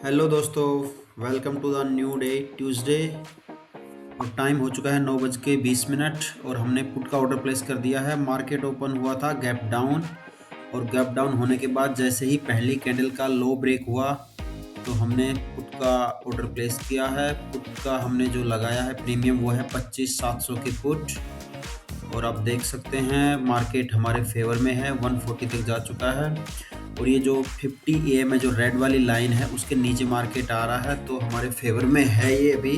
Hello दोस्तों। Welcome to the new day Tuesday. और time हो चुका है 9:20 और हमने पुट का ऑर्डर प्लेस कर दिया है। मार्केट ओपन हुआ था गैप डाउन, और गैप डाउन होने के बाद जैसे ही पहली कैंडल का लो ब्रेक हुआ तो हमने पुट का ऑर्डर प्लेस किया है। पुट का हमने जो लगाया है प्रीमियम वो है 25,700 की पुट। और आप देख सकते हैं मार्केट हमारे फेवर में है, 140 तक जा चुका है। और ये जो 50 AM है, जो रेड वाली लाइन है, उसके नीचे मार्केट आ रहा है, तो हमारे फेवर में है ये अभी।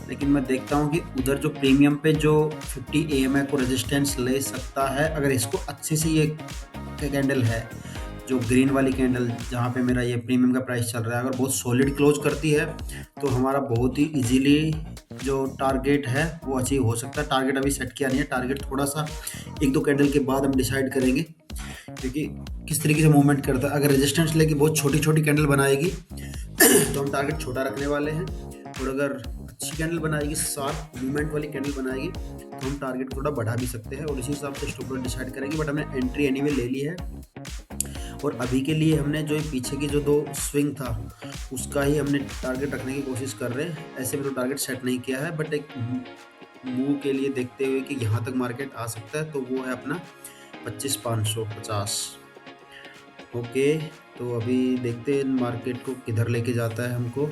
लेकिन मैं देखता हूँ कि उधर जो प्रीमियम पे जो 50 AM को रेजिस्टेंस ले सकता है, अगर इसको अच्छी सी ये कैंडल है, जो ग्रीन वाली कैंडल जहाँ पे मेरा ये प्रीमियम का प्राइस चल रहा है, अगर बहुत सॉलिड क्लोज करती है तो हमारा बहुत ही इजीली जो टारगेट है वो अचीव हो सकता है। टारगेट अभी सेट किया नहीं है, टारगेट थोड़ा सा एक दो कैंडल के बाद हम डिसाइड करेंगे, क्योंकि किस तरीके से मूवमेंट करता है। अगर रेजिस्टेंस लेके बहुत छोटी छोटी कैंडल बनाएगी तो हम टारगेट छोटा रखने वाले हैं, और अगर अच्छी कैंडल बनाएगी, शार्प मूवमेंट वाली कैंडल बनाएगी, तो हम टारगेट थोड़ा बढ़ा भी सकते हैं और इसी हिसाब से स्टॉप लॉस डिसाइड करेंगे। बट हमने एंट्री एनीवे ले ली है, और अभी के लिए हमने जो पीछे की जो दो स्विंग था उसका ही हमने टारगेट रखने की कोशिश कर रहे हैं। ऐसे में तो टारगेट सेट नहीं किया है, बट एक मूव के लिए देखते हुए कि यहाँ तक मार्केट आ सकता है, तो वो है अपना 25,550। ओके, तो अभी देखते हैं मार्केट को किधर लेके जाता है। हमको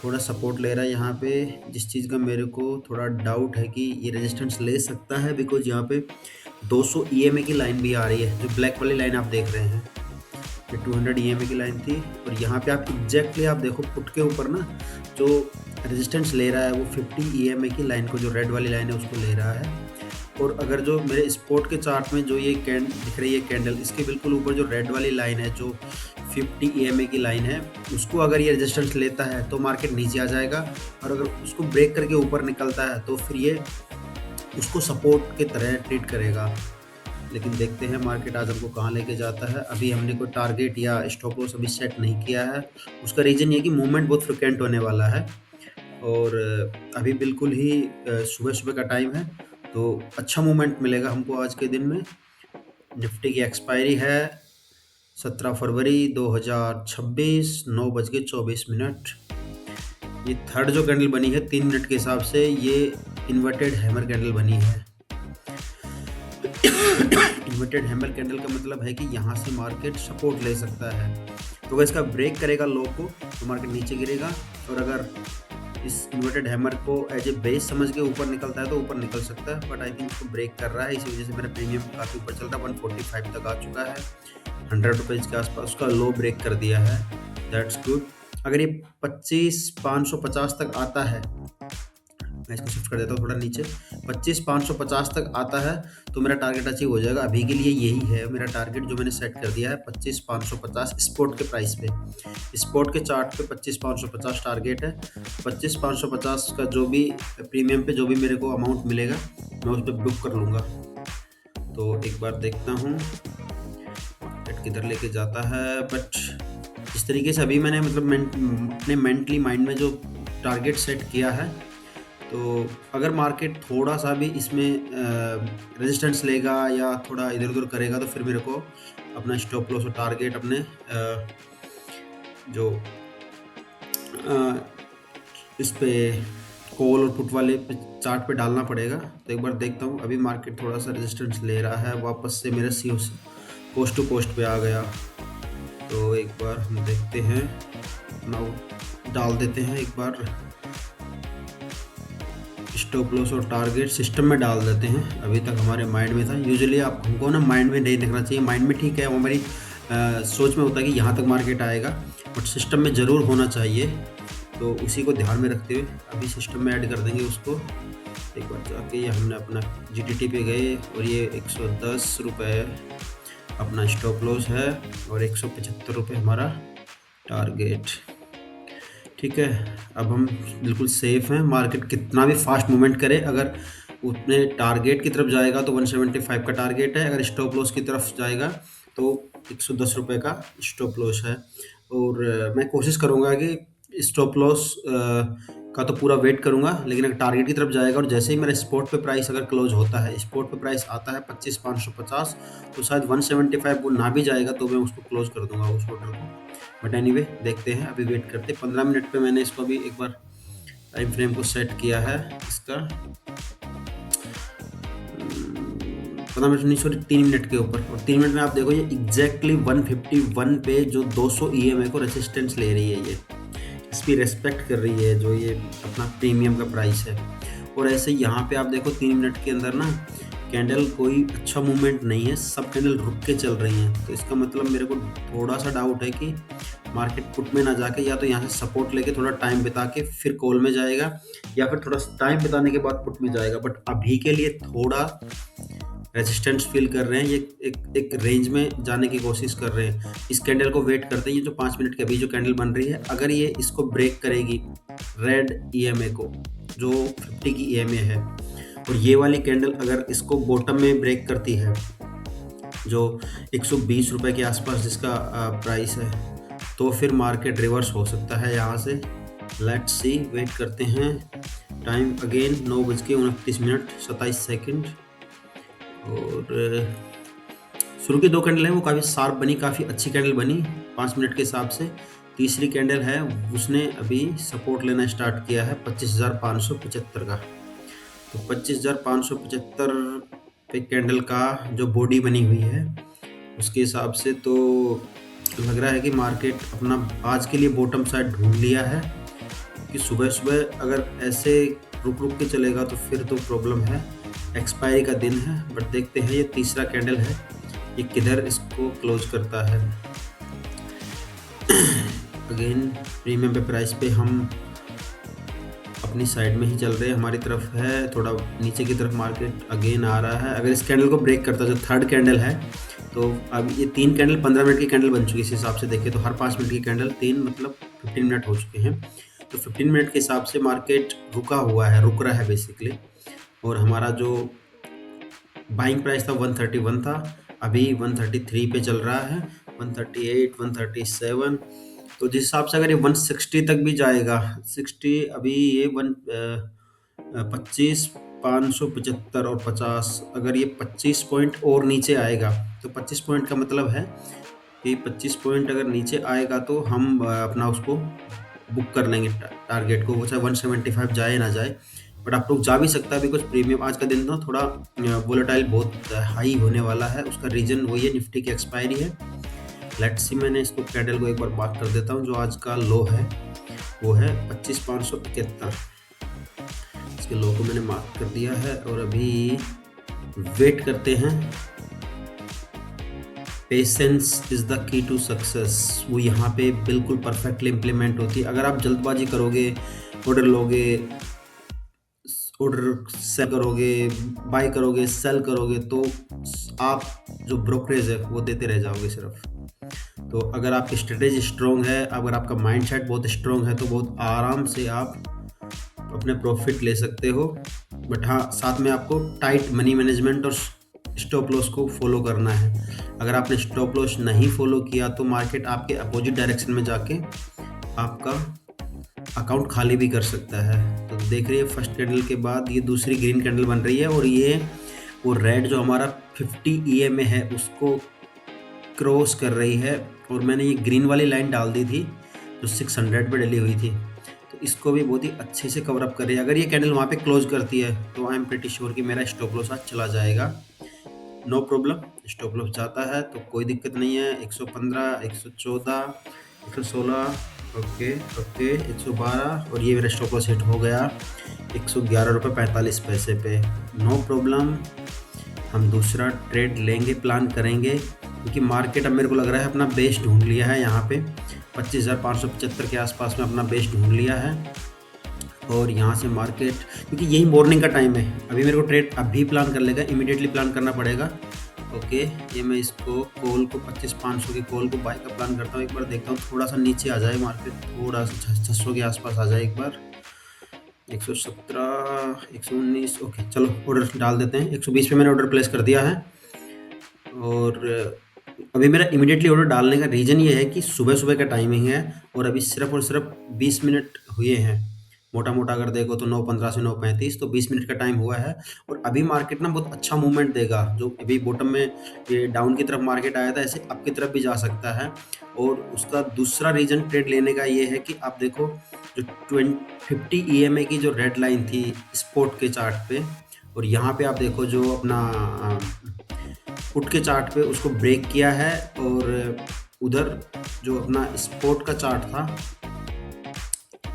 थोड़ा सपोर्ट ले रहा है यहाँ पे, जिस चीज़ का मेरे को थोड़ा डाउट है कि ये रेजिस्टेंस ले सकता है, बिकॉज यहाँ पे 200 EMA की लाइन भी आ रही है, जो ब्लैक वाली लाइन आप देख रहे हैं, ये 200 EMA की लाइन थी। और यहाँ पे आप एग्जैक्टली आप देखो पुट के ऊपर ना, जो रेजिस्टेंस ले रहा है वो 50 EMA की लाइन को, जो रेड वाली लाइन है उसको ले रहा है। और अगर जो मेरे स्पॉट के चार्ट में जो ये कैंड दिख रही है कैंडल, इसके बिल्कुल ऊपर जो रेड वाली लाइन है, जो 50 EMA की लाइन है, उसको अगर ये रेजिस्टेंस लेता है तो मार्केट नीचे आ जाएगा, और अगर उसको ब्रेक करके ऊपर निकलता है तो फिर ये उसको सपोर्ट की तरह ट्रीट करेगा। लेकिन देखते हैं मार्केट आज हमको कहाँ लेके जाता है। अभी हमने कोई टारगेट या स्टॉप लॉस अभी सेट नहीं किया है। उसका रीज़न ये कि मूवमेंट बहुत फ्रिक्वेंट होने वाला है, और अभी बिल्कुल ही सुबह सुबह का टाइम है, तो अच्छा मूवमेंट मिलेगा हमको आज के दिन में। निफ्टी की एक्सपायरी है 17 फरवरी 2026, 9:24। ये थर्ड जो कैंडल बनी है 3 मिनट के हिसाब से, ये इन्वर्टेड हैमर कैंडल बनी है। इन्वर्टेड हैमर कैंडल का मतलब है कि यहाँ से मार्केट सपोर्ट ले सकता है, तो अगर इसका ब्रेक करेगा लो को तो मार्केट नीचे गिरेगा, और अगर इस इन्वर्टेड हैमर को एज ए बेस समझ के ऊपर निकलता है तो ऊपर निकल सकता है। बट आई थिंक उसको ब्रेक कर रहा है, इसी वजह से मेरा प्रीमियम काफ़ी ऊपर चल रहा है, 145 तक आ चुका है, 100 रुपीज़ के आसपास उसका लो ब्रेक कर दिया है। That's good. अगर ये 25,550 तक आता है, मैं इसको शिफ्ट कर देता हूँ थोड़ा नीचे, 25,550 तक आता है तो मेरा टारगेट अचीव हो जाएगा। अभी के लिए यही है मेरा टारगेट जो मैंने सेट कर दिया है, 25,550 स्पॉट के प्राइस पे। स्पॉट के चार्ट पे 25,550 टारगेट है। 25,550 का जो भी प्रीमियम पे जो भी मेरे को अमाउंट मिलेगा मैं उस पर बुक कर लूँगा। तो एक बार देखता हूँ मार्केट किधर लेके जाता है। बट इस तरीके से अभी मैंने मतलब अपने मेंटली माइंड में जो टारगेट सेट किया है, तो अगर मार्केट थोड़ा सा भी इसमें रेजिस्टेंस लेगा या थोड़ा इधर उधर करेगा तो फिर मेरे को अपना स्टॉप लॉस और टारगेट अपने जो इस पे कॉल और पुट वाले चार्ट पे डालना पड़ेगा। तो एक बार देखता हूँ, अभी मार्केट थोड़ा सा रेजिस्टेंस ले रहा है, वापस से मेरा सी कोस्ट टू कोस्ट पे आ गया। तो एक बार हम देखते हैं, अपना डाल देते हैं, एक बार स्टॉप लॉस और टारगेट सिस्टम में डाल देते हैं। अभी तक हमारे माइंड में था, यूजुअली आप हमको ना माइंड में नहीं देखना चाहिए। माइंड में ठीक है, वो हमारी सोच में होता है कि यहाँ तक मार्केट आएगा, बट सिस्टम में ज़रूर होना चाहिए। तो उसी को ध्यान में रखते हुए अभी सिस्टम में ऐड कर देंगे उसको। एक बार जाके ये हमने अपना GTT पे गए, और ये 110 रुपये अपना स्टॉप लॉस है, और 175 रुपये हमारा टारगेट। ठीक है, अब हम बिल्कुल सेफ़ हैं। मार्केट कितना भी फास्ट मूवमेंट करे, अगर उतने टारगेट की तरफ जाएगा तो 175 का टारगेट है, अगर स्टॉप लॉस की तरफ जाएगा तो 110 रुपये का स्टॉप लॉस है। और मैं कोशिश करूँगा कि स्टॉप लॉस का तो पूरा वेट करूंगा, लेकिन अगर टारगेट की तरफ जाएगा और जैसे ही मेरा स्पॉट पे प्राइस अगर क्लोज होता है, स्पॉट पे प्राइस आता है 25,550, तो शायद 175 वो ना भी जाएगा तो मैं उसको क्लोज कर दूंगा उस ऑर्डर को। बट एनीवे देखते हैं, अभी वेट करते हैं। 15 मिनट पे मैंने इसको अभी एक बार टाइम फ्रेम को सेट किया है इसका, 15 मिनट नहीं सॉरी 3 मिनट के ऊपर। और 3 मिनट में आप देखो ये एग्जैक्टली 151 पे जो 200 EMA को रेजिस्टेंस ले रही है, ये इसकी रेस्पेक्ट कर रही है जो ये अपना प्रीमियम का प्राइस है। और ऐसे यहाँ पे आप देखो 3 मिनट के अंदर ना कैंडल कोई अच्छा मूवमेंट नहीं है, सब कैंडल रुक के चल रही हैं। तो इसका मतलब मेरे को थोड़ा सा डाउट है कि मार्केट पुट में ना जाके या तो यहाँ से सपोर्ट लेके थोड़ा टाइम बिता के फिर कॉल में जाएगा, या फिर थोड़ा टाइम बिताने के बाद पुट में जाएगा। बट अभी के लिए थोड़ा रेजिस्टेंस फील कर रहे हैं, ये एक रेंज में जाने की कोशिश कर रहे हैं। इस कैंडल को वेट करते हैं, ये जो 5 मिनट के अभी जो कैंडल बन रही है, अगर ये इसको ब्रेक करेगी रेड EMA को जो 50 की EMA है, और ये वाली कैंडल अगर इसको बॉटम में ब्रेक करती है जो 120 रुपये के आसपास जिसका प्राइस है, तो फिर मार्केट रिवर्स हो सकता है यहाँ से। लेट्स सी, वेट करते हैं। टाइम अगेन 9:29 और शुरू की 2 कैंडल हैं वो काफ़ी शार्प बनी, काफ़ी अच्छी कैंडल बनी 5 मिनट के हिसाब से। तीसरी कैंडल है उसने अभी सपोर्ट लेना स्टार्ट किया है 25,575 का। तो 25,575 पे कैंडल का जो बॉडी बनी हुई है उसके हिसाब से तो लग रहा है कि मार्केट अपना आज के लिए बॉटम साइड ढूंढ लिया है, कि सुबह सुबह अगर ऐसे रुक रुक के चलेगा तो फिर तो प्रॉब्लम है। एक्सपायरी का दिन है, बट देखते हैं ये तीसरा कैंडल है ये किधर इसको क्लोज करता है। अगेन प्रीमियम पे प्राइस पे हम अपनी साइड में ही चल रहे हैं, हमारी तरफ है, थोड़ा नीचे की तरफ मार्केट अगेन आ रहा है। अगर इस कैंडल को ब्रेक करता है जो थर्ड कैंडल है, तो अब ये 3 कैंडल 15 मिनट की कैंडल बन चुकी है। इस हिसाब से देखें तो हर 5 मिनट की कैंडल 3 मतलब 15 मिनट हो चुके हैं। तो 15 मिनट के हिसाब से मार्केट रुका हुआ है, रुक रहा है बेसिकली। और हमारा जो बाइंग प्राइस था 131 था, अभी 133 पे चल रहा है, 138 137। तो जिस हिसाब से अगर ये 160 तक भी जाएगा, 60 अभी ये 25,575 और 50, अगर ये 25 पॉइंट और नीचे आएगा तो 25 पॉइंट का मतलब है कि 25 पॉइंट अगर नीचे आएगा तो हम अपना उसको बुक कर लेंगे टारगेट को, वो चाहे 175 जाए ना जाए। बट आप लोग जा भी सकता है, बिकॉज प्रीमियम आज का दिन ना थोड़ा वोलेटाइल बहुत हाई होने वाला है। उसका रीज़न वही है, निफ्टी की एक्सपायरी है। लेट्स सी, मैंने इसको कैंडल को एक बार बात कर देता हूँ। जो आज का लो है वो है 25,575, इसके लो को मैंने मार्क कर दिया है। और अभी वेट करते हैं। Patience is the key to success, वो यहाँ पे बिल्कुल परफेक्टली इम्प्लीमेंट होती है। अगर आप जल्दबाजी करोगे, ऑर्डर लोगे, ऑर्डर सेल करोगे, बाय करोगे, सेल करोगे, तो आप जो ब्रोकरेज है वो देते रह जाओगे सिर्फ। तो अगर आपकी स्ट्रेटेजी स्ट्रॉन्ग है, अगर आपका माइंडसेट बहुत स्ट्रॉन्ग है, तो बहुत आराम से आप अपने प्रॉफिट ले सकते हो। बट हाँ, साथ में आपको टाइट मनी मैनेजमेंट और स्टॉप लॉस को फॉलो करना है। अगर आपने स्टॉप लॉस नहीं फॉलो किया तो मार्केट आपके अपोजिट डायरेक्शन में जाके आपका अकाउंट खाली भी कर सकता है। तो देख रही है फर्स्ट कैंडल के बाद ये दूसरी ग्रीन कैंडल बन रही है, और ये वो रेड जो हमारा 50 EMA है उसको क्रॉस कर रही है। और मैंने ये ग्रीन वाली लाइन डाल दी थी जो 600 पे डली हुई थी, तो इसको भी बहुत ही अच्छे से कवर अप कर रही है। अगर ये कैंडल वहाँ पे क्लोज करती है तो आई एम प्रीटी श्योर कि मेरा स्टॉप लॉस आज चला जाएगा। नो प्रॉब्लम, स्टॉप लॉस जाता है तो कोई दिक्कत नहीं है। 115, 114, 116, ओके 112, और ये मेरा स्टॉप लॉस हिट हो गया 111 रुपये 45 पैसे पे। नो प्रॉब्लम, हम दूसरा ट्रेड लेंगे, प्लान करेंगे, क्योंकि मार्केट अब मेरे को लग रहा है अपना बेस ढूंढ लिया है। यहाँ पे 25,575 के आसपास में अपना बेस ढूंढ लिया है। और यहाँ से मार्केट, क्योंकि यही मॉर्निंग का टाइम है, अभी मेरे को ट्रेड अभी प्लान कर लेगा, इमीडिएटली प्लान करना पड़ेगा। ओके, ये मैं इसको कॉल को 25,500 की कॉल को बाय का प्लान करता हूँ। एक बार देखता हूँ थोड़ा सा नीचे आ जाए मार्केट, थोड़ा सा 600 के आसपास आ जाए एक बार। 117, 119, ओके चलो ऑर्डर डाल देते हैं। 120 पे मैंने ऑर्डर प्लेस कर दिया है। और अभी मेरा इमीडिएटली ऑर्डर डालने का रीज़न ये है कि सुबह सुबह का टाइमिंग है और अभी सिर्फ और सिर्फ 20 मिनट हुए हैं। मोटा मोटा अगर देखो तो 9:15 से 9:35, तो 20 मिनट का टाइम हुआ है। और अभी मार्केट ना बहुत अच्छा मूवमेंट देगा। जो अभी बॉटम में ये डाउन की तरफ मार्केट आया था, ऐसे अप की तरफ भी जा सकता है। और उसका दूसरा रीजन ट्रेड लेने का ये है कि आप देखो जो 50 EMA की जो रेड लाइन थी स्पॉट के चार्ट पे, और यहाँ पे आप देखो जो अपना पुट के चार्ट पे उसको ब्रेक किया है। और उधर जो अपना स्पॉट का चार्ट था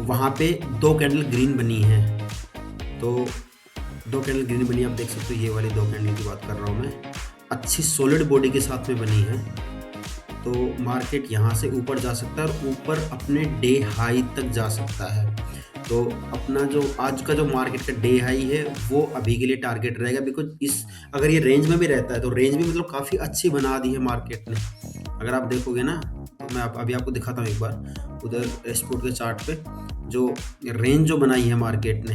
वहाँ पे 2 कैंडल ग्रीन बनी है। तो 2 कैंडल ग्रीन बनी, आप देख सकते हो, ये वाली 2 कैंडल की बात कर रहा हूँ मैं, अच्छी सॉलिड बॉडी के साथ में बनी है। तो मार्केट यहाँ से ऊपर जा सकता है और ऊपर अपने डे हाई तक जा सकता है। तो अपना जो आज का जो मार्केट का डे हाई है वो अभी के लिए टारगेट रहेगा, बिकॉज इस अगर ये रेंज में भी रहता है तो रेंज भी मतलब काफ़ी अच्छी बना दी है मार्केट ने। अगर आप देखोगे ना तो मैं अभी आपको दिखाता हूँ एक बार, उधर स्पॉट के चार्ट पे जो रेंज जो बनाई है मार्केट ने,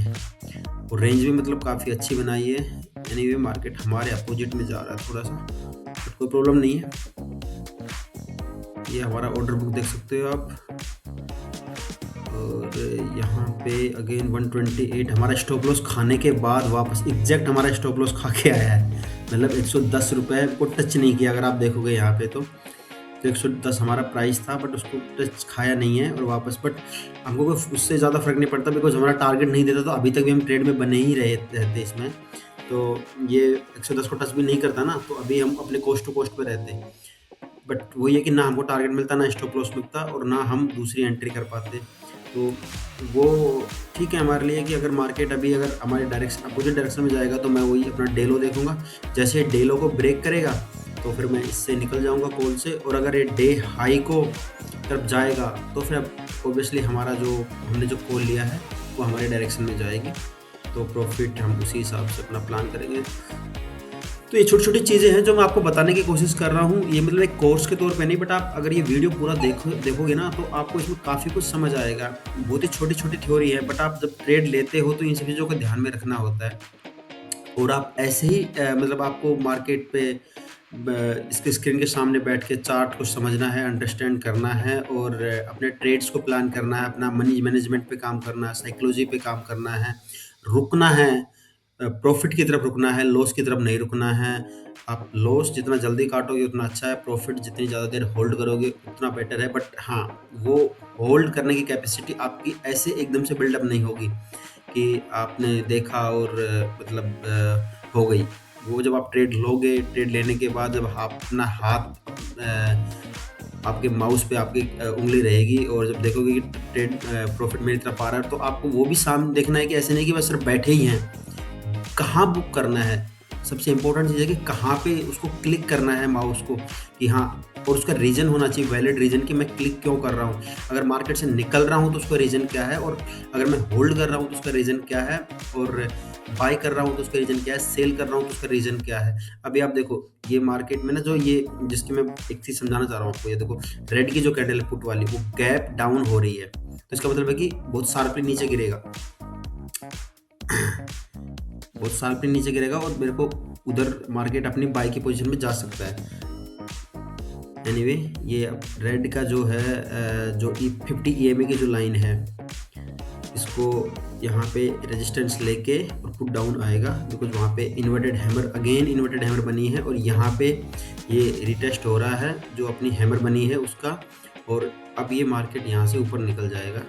वो रेंज भी मतलब काफ़ी अच्छी बनाई है। एनीवे मार्केट हमारे अपोजिट में जा रहा है थोड़ा सा, बट कोई प्रॉब्लम नहीं है। ये हमारा ऑर्डर बुक देख सकते हो आप। और यहाँ पे अगेन 128 हमारा स्टॉप लॉस खाने के बाद वापस एग्जैक्ट हमारा स्टॉप लॉस खा के आया है, मतलब 110 रुपये को टच नहीं किया। अगर आप देखोगे यहाँ पे तो 110 हमारा प्राइस था, बट उसको टच खाया नहीं है और वापस। बट हमको कोई उससे ज़्यादा फर्क नहीं पड़ता, बिकॉज हमारा टारगेट नहीं देता, तो अभी तक भी हम ट्रेड में बने ही रहते इसमें। तो ये 110 को टच भी नहीं करता ना, तो अभी हम अपने कोस्ट टू कोस्ट पे रहते हैं। बट वही है कि ना हमको टारगेट मिलता, ना स्टॉप लॉस मिलता, और ना हम दूसरी एंट्री कर पाते। तो वो ठीक है हमारे लिए कि अगर मार्केट अभी अगर हमारे डायरेक्शन अपोजिट डायरेक्शन में जाएगा तो मैं वही अपना डेलो देखूंगा। जैसे डेलो को ब्रेक करेगा तो फिर मैं इससे निकल जाऊंगा कॉल से, और अगर ये डे हाई को तरफ जाएगा तो फिर ऑब्वियसली हमारा जो हमने जो कॉल लिया है वो हमारे डायरेक्शन में जाएगी। तो प्रॉफिट हम उसी हिसाब से अपना प्लान करेंगे। तो ये छोटी छोटी चीज़ें हैं जो मैं आपको बताने की कोशिश कर रहा हूँ। ये मतलब एक कोर्स के तौर पे नहीं, बट आप अगर ये वीडियो पूरा देखोगे ना तो आपको इसमें काफ़ी कुछ समझ आएगा। बहुत ही छोटी छोटी थ्योरी है, बट आप जब ट्रेड लेते हो तो इन सब चीज़ों को ध्यान में रखना होता है। और आप ऐसे ही मतलब आपको मार्केट पे इसके स्क्रीन के सामने बैठ के चार्ट को समझना है, अंडरस्टैंड करना है, और अपने ट्रेड्स को प्लान करना है, अपना मनी मैनेजमेंट पे काम करना है, साइकोलॉजी पे काम करना है, रुकना है, प्रॉफिट की तरफ रुकना है, लॉस की तरफ नहीं रुकना है। आप लॉस जितना जल्दी काटोगे उतना अच्छा है, प्रॉफिट जितनी ज़्यादा देर होल्ड करोगे उतना बेटर है। बट हाँ, वो होल्ड करने की कैपेसिटी आपकी ऐसे एकदम से बिल्डअप नहीं होगी कि आपने देखा और मतलब हो गई। वो जब आप ट्रेड लोगे, ट्रेड लेने के बाद जब आप अपना हाथ आपके माउस पे आपकी उंगली रहेगी, और जब देखोगे कि ट्रेड प्रॉफिट मेरी तरफ आ रहा है, तो आपको वो भी सामने देखना है कि ऐसे नहीं कि बस सिर्फ बैठे ही हैं। कहाँ बुक करना है, सबसे इम्पोर्टेंट चीज़ है कि कहाँ पे उसको क्लिक करना है माउस को, कि हाँ, और उसका रीज़न होना चाहिए, वैलिड रीज़न कि मैं क्लिक क्यों कर रहा हूँ। अगर मार्केट से निकल रहा हूँ तो उसका रीज़न क्या है, और अगर मैं होल्ड कर रहा हूँ तो उसका रीज़न क्या है, और बाय कर रहा हूँ तो उसका रीज़न क्या है, सेल कर रहा हूँ तो उसका रीज़न क्या है। अभी आप देखो ये मार्केट में ना, जो ये जिसकी मैं एक चीज़ समझाना चाह रहा हूँ आपको, ये देखो रेड की जो कैंडल है पुट वाली, वो गैप डाउन हो रही है, तो इसका मतलब है कि बहुत शार्पली नीचे गिरेगा, बहुत शार्पली नीचे गिरेगा, और मेरे को उधर मार्केट अपनी बाई की पोजीशन में जा सकता है। एनीवे ये रेड का जो है जो 50 EMA की जो लाइन है, इसको यहाँ पे रेजिस्टेंस लेके और पुट डाउन आएगा, बिकॉज वहाँ पे inverted hammer, again inverted hammer बनी है, और यहाँ पे ये रिटेस्ट हो रहा है जो अपनी हैमर बनी है उसका। और अब ये मार्केट यहाँ से ऊपर निकल जाएगा,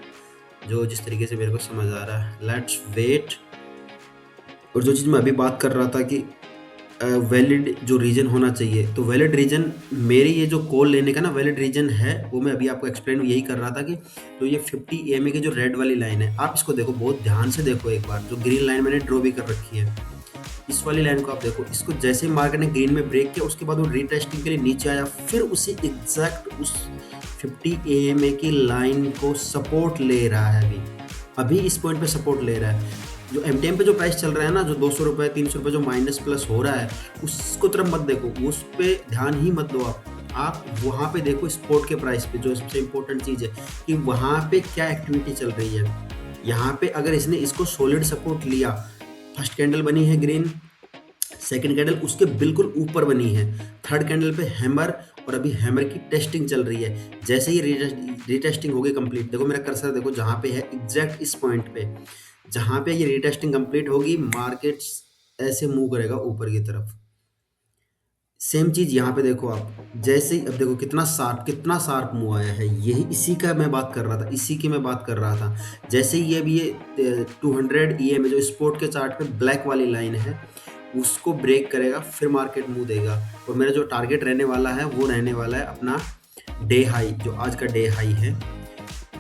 जो जिस तरीके से मेरे को समझ आ रहा है। Let's wait. और जो चीज़ मैं अभी बात कर रहा था कि वैलिड जो रीजन होना चाहिए, तो वैलिड रीजन मेरी ये जो कॉल लेने का ना वैलिड रीजन है, वो मैं अभी आपको एक्सप्लेन यही कर रहा था कि तो ये 50 EMA की जो रेड वाली लाइन है, आप इसको देखो, बहुत ध्यान से देखो एक बार। जो ग्रीन लाइन मैंने ड्रॉ भी कर रखी है, इस वाली लाइन को आप देखो। इसको जैसे ही मार्केट ने ग्रीन में ब्रेक किया, उसके बाद वो रीटेस्टिंग के लिए नीचे आया, फिर उसी एग्जैक्ट उस 50 EMA की लाइन को सपोर्ट ले रहा है। अभी इस पॉइंट पे सपोर्ट ले रहा है। जो MTM पे जो प्राइस चल रहा है ना, जो 200 रुपये 300 रुपये जो माइनस प्लस हो रहा है, उसको तरफ मत देखो, उस पर ध्यान ही मत दो। आप वहाँ पे देखो स्पॉट के प्राइस पे। जो सबसे इम्पोर्टेंट चीज़ है कि वहाँ पे क्या एक्टिविटी चल रही है। यहाँ पे अगर इसने इसको सॉलिड सपोर्ट लिया, फर्स्ट कैंडल बनी है ग्रीन, सेकंड कैंडल उसके बिल्कुल ऊपर बनी है, थर्ड कैंडल पे हैमर, और अभी हैमर की टेस्टिंग चल रही है। जैसे ही रीटेस्टिंग होगी कंप्लीट, देखो मेरा कर्सर देखो जहाँ पे है एग्जैक्ट इस पॉइंट पे, जहाँ पे ये रीटेस्टिंग कंप्लीट होगी मार्केट ऐसे मूव करेगा ऊपर की तरफ। सेम चीज यहाँ पे देखो आप, जैसे ही अब देखो कितना शार्प मूव आया है, यही इसी का मैं बात कर रहा था, इसी की मैं बात कर रहा था। जैसे ही अभी ये 200 EMA जो स्पोर्ट के चार्ट पे ब्लैक वाली लाइन है उसको ब्रेक करेगा, फिर मार्केट मूव देगा। और मेरा जो टारगेट रहने वाला है वो रहने वाला है अपना डे हाई, जो आज का डे हाई है।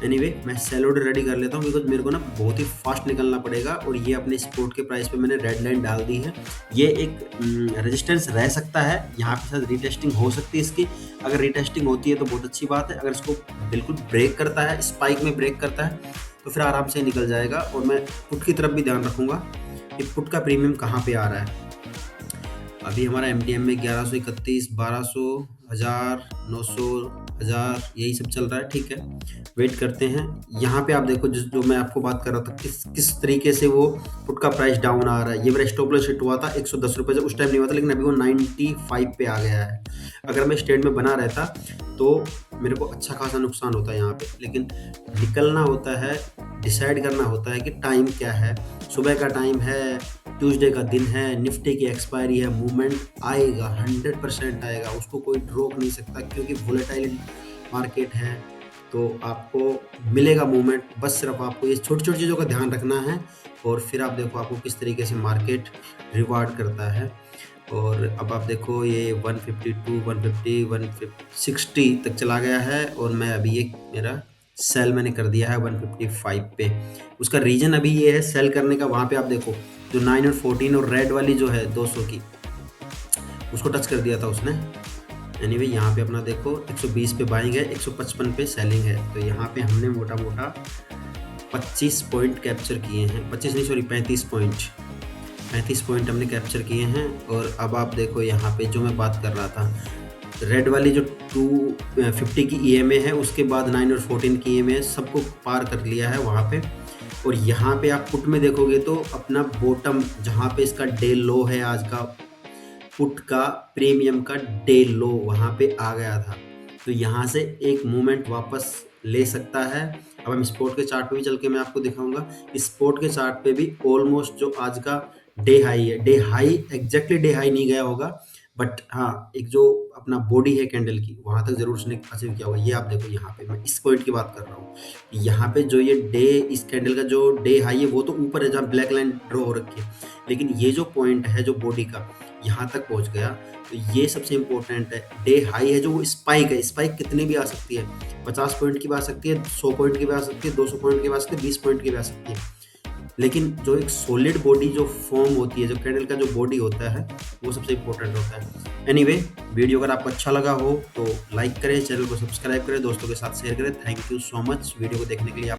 एनीवे मैं सेल ऑर्डर रेडी कर लेता हूँ, बिकॉज मेरे को ना बहुत ही फास्ट निकलना पड़ेगा। और ये अपने स्पोर्ट के प्राइस पे मैंने रेड लाइन डाल दी है। ये एक रेजिस्टेंस रह सकता है, यहाँ पे शायद रीटेस्टिंग हो सकती है इसकी। अगर रीटेस्टिंग होती है तो बहुत अच्छी बात है। अगर इसको बिल्कुल ब्रेक करता है, स्पाइक में ब्रेक करता है, तो फिर आराम से निकल जाएगा। और मैं पुट की तरफ भी ध्यान रखूँगा कि पुट का प्रीमियम कहाँ पर आ रहा है। अभी हमारा MTM में 1131, 1200, 1000, 900, 1000 यही सब चल रहा है। ठीक है, वेट करते हैं। यहाँ पे आप देखो जो मैं आपको बात कर रहा था, किस तरीके से वो पुट का प्राइस डाउन आ रहा है। ये मेरा स्टॉप लॉस हिट हुआ था 110 रुपये से, उस टाइम नहीं हुआ था, लेकिन अभी वो 95 पे आ गया है। अगर मैं स्टैंड में बना रहता तो मेरे को अच्छा खासा नुकसान होता है यहाँ पे। लेकिन निकलना होता है, डिसाइड करना होता है कि टाइम क्या है। सुबह का टाइम है, ट्यूसडे का दिन है, निफ्टी की एक्सपायरी है, मूवमेंट आएगा, 100% आएगा, उसको कोई रोक नहीं सकता, क्योंकि वोलेटाइल मार्केट है। तो आपको मिलेगा मूवमेंट, बस सिर्फ आपको ये छोटी छोटी चीज़ों का ध्यान रखना है। और फिर आप देखो आपको किस तरीके से मार्केट रिवार्ड करता है। और अब आप देखो ये 152, 150, 160 तक चला गया है। और मैं अभी एक मेरा सेल मैंने कर दिया है 155 पे। उसका रीजन अभी ये है सेल करने का, वहाँ पे आप देखो जो 9 और 14 और रेड वाली जो है 200 की, उसको टच कर दिया था उसने। एनीवे यहाँ पे अपना देखो 120 पे बाइंग है, 155 पे सेलिंग है। तो यहाँ पे हमने मोटा मोटा 25 पॉइंट कैप्चर किए हैं, 25 नहीं सॉरी 35 पॉइंट हमने कैप्चर किए हैं। और अब आप देखो यहाँ पे जो मैं बात कर रहा था, रेड वाली जो 250 की EMA है, उसके बाद 9 और 14 की EMA सबको पार कर लिया है वहाँ पे। और यहाँ पे आप पुट में देखोगे तो अपना बॉटम जहाँ पे इसका डे लो है, आज का पुट का प्रीमियम का डे लो वहाँ पे आ गया था। तो यहाँ से एक मूवमेंट वापस ले सकता है। अब हम स्पोर्ट के चार्ट पे भी चल के मैं आपको दिखाऊंगा। स्पोर्ट के चार्ट पे भी ऑलमोस्ट जो आज का डे हाई है, day high exactly day high नहीं गया होगा, बट हाँ एक जो अपना बॉडी है कैंडल की, वहाँ तक जरूर उसने अचीव किया होगा। ये आप देखो यहाँ पे मैं इस पॉइंट की बात कर रहा हूँ। यहाँ पे जो ये डे, इस कैंडल का जो डे हाई है वो तो ऊपर है जहाँ ब्लैक लाइन ड्रॉ हो रखी है, लेकिन ये जो पॉइंट है जो बॉडी का यहाँ तक पहुँच गया। तो ये सबसे इंपॉर्टेंट है। डे हाई है जो वो स्पाइक है, स्पाइक कितनी भी आ सकती है, 50 पॉइंट की भी आ सकती है, 100 पॉइंट की भी आ सकती है, 200 पॉइंट की भी आ सकती है, 20 पॉइंट की भी आ सकती है। लेकिन जो एक सॉलिड बॉडी जो फॉर्म होती है, जो कैंडल का जो बॉडी होता है, वो सबसे इंपॉर्टेंट होता है। एनीवे वीडियो अगर आपको अच्छा लगा हो तो लाइक करें, चैनल को सब्सक्राइब करें, दोस्तों के साथ शेयर करें। Thank you so much video को देखने के लिए।